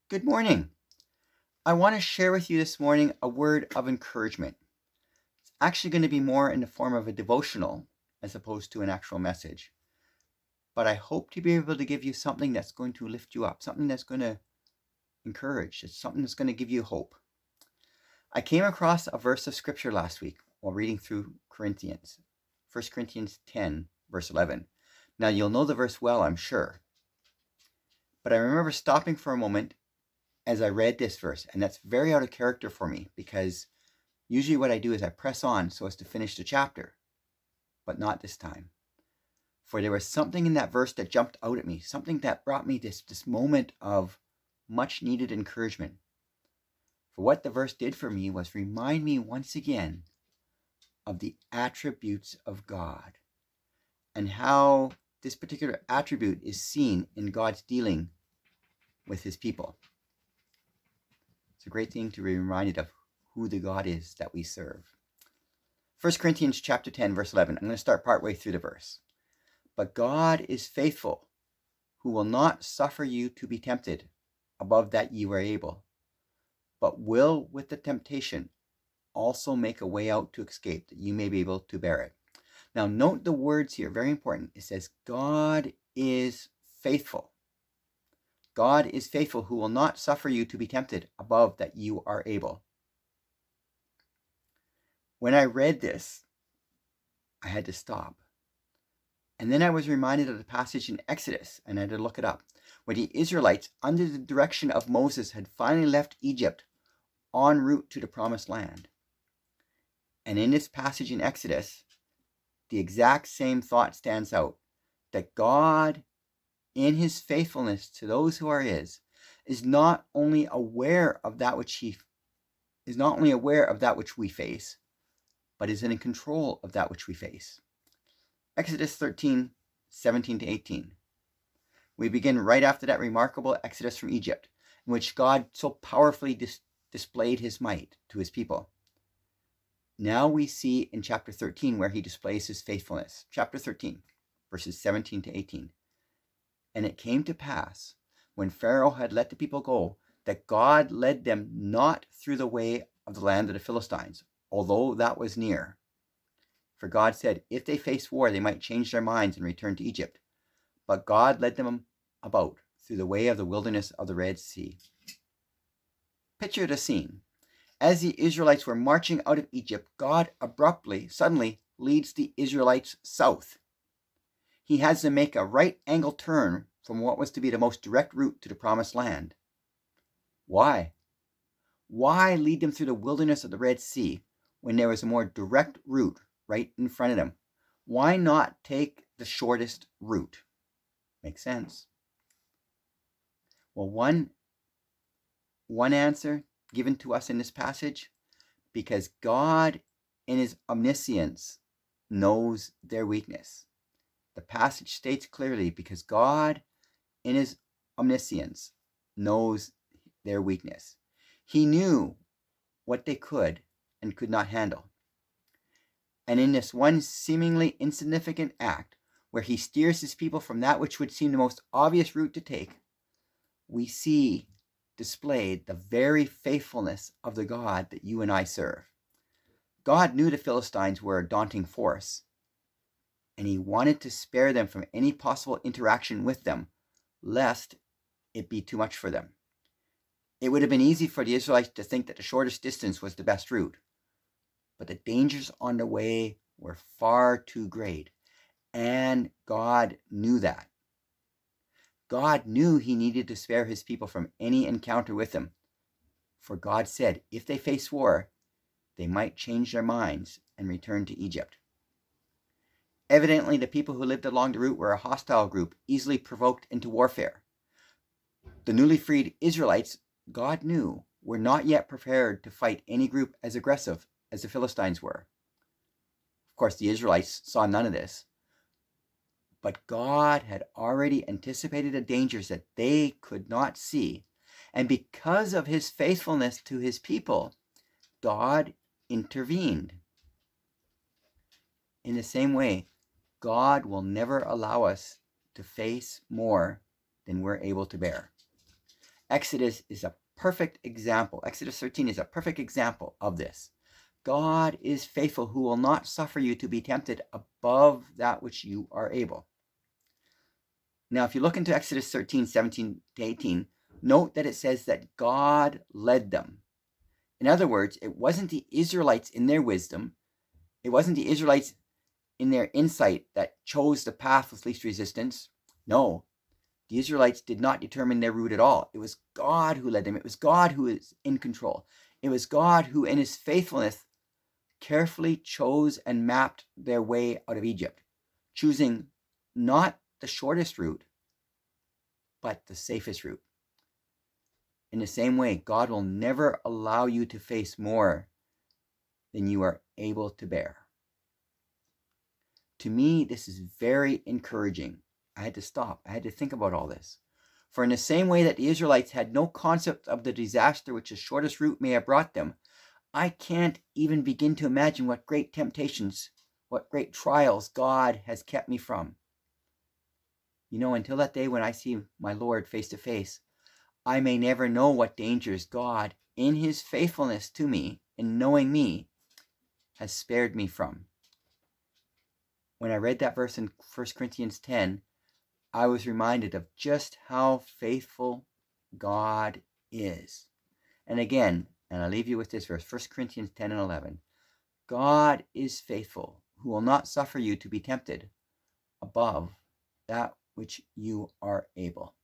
Good morning. I want to share with you this morning a word of encouragement. It's actually going to be more in the form of a devotional as opposed to an actual message. But I hope to be able to give you something that's going to lift you up, something that's going to encourage, it's something that's going to give you hope. I came across a verse of scripture last week while reading through Corinthians, 1 Corinthians 10, verse 11. Now you'll know the verse well, I'm sure. But I remember stopping for a moment as I read this verse, and that's very out of character for me because usually what I do is I press on so as to finish the chapter, but not this time. For there was something in that verse that jumped out at me, something that brought me this moment of much needed encouragement. For what the verse did for me was remind me once again of the attributes of God and how this particular attribute is seen in God's dealing with his people. It's a great thing to be reminded of who the God is that we serve. 1 Corinthians chapter 10, verse 11. I'm going to start partway through the verse. But God is faithful, who will not suffer you to be tempted above that ye are able, but will with the temptation also make a way out to escape, that you may be able to bear it. Now note the words here, very important. It says, God is faithful. God is faithful, who will not suffer you to be tempted above that you are able. When I read this, I had to stop. And then I was reminded of the passage in Exodus, and I had to look it up, where the Israelites, under the direction of Moses, had finally left Egypt en route to the promised land. And in this passage in Exodus, the exact same thought stands out, that God, in his faithfulness to those who are his, is not only aware of that which we face, but is in control of that which we face. Exodus 13, 17 to 18. We begin right after that remarkable exodus from Egypt, in which God so powerfully displayed his might to his people. Now we see in chapter 13 where he displays his faithfulness. Chapter 13, verses 17 to 18. And it came to pass, when Pharaoh had let the people go, that God led them not through the way of the land of the Philistines, although that was near. For God said, if they face war, they might change their minds and return to Egypt. But God led them about through the way of the wilderness of the Red Sea. Picture the scene. As the Israelites were marching out of Egypt, God suddenly leads the Israelites south. He has them make a right angle turn from what was to be the most direct route to the promised land. Why? Why lead them through the wilderness of the Red Sea when there was a more direct route right in front of them? Why not take the shortest route? Makes sense. Well, one answer given to us in this passage, because God in his omniscience knows their weakness. The passage states clearly, because God in his omniscience knows their weakness. He knew what they could and could not handle. And in this one seemingly insignificant act, where he steers his people from that which would seem the most obvious route to take, we see displayed the very faithfulness of the God that you and I serve. God knew the Philistines were a daunting force, and he wanted to spare them from any possible interaction with them, lest it be too much for them. It would have been easy for the Israelites to think that the shortest distance was the best route, but the dangers on the way were far too great, and God knew that. God knew he needed to spare his people from any encounter with them, for God said if they face war, they might change their minds and return to Egypt. Evidently, the people who lived along the route were a hostile group, easily provoked into warfare. The newly freed Israelites, God knew, were not yet prepared to fight any group as aggressive as the Philistines were. Of course, the Israelites saw none of this. But God had already anticipated the dangers that they could not see. And because of his faithfulness to his people, God intervened. In the same way, God will never allow us to face more than we're able to bear. Exodus is a perfect example. Exodus 13 is a perfect example of this. God is faithful, who will not suffer you to be tempted above that which you are able. Now, if you look into Exodus 13, 17 to 18, note that it says that God led them. In other words, it wasn't the Israelites in their wisdom, it wasn't the Israelites in their insight that chose the path with least resistance. No, the Israelites did not determine their route at all. It was God who led them. It was God who is in control. It was God who, in his faithfulness, carefully chose and mapped their way out of Egypt, choosing not the shortest route, but the safest route. In the same way, God will never allow you to face more than you are able to bear. To me, this is very encouraging. I had to stop. I had to think about all this. For in the same way that the Israelites had no concept of the disaster which the shortest route may have brought them, I can't even begin to imagine what great temptations, what great trials God has kept me from. You know, until that day when I see my Lord face to face, I may never know what dangers God, in his faithfulness to me, in knowing me, has spared me from. When I read that verse in 1 Corinthians 10, I was reminded of just how faithful God is. And again, and I leave you with this verse, 1 Corinthians 10 and 11. God is faithful, who will not suffer you to be tempted above that which you are able.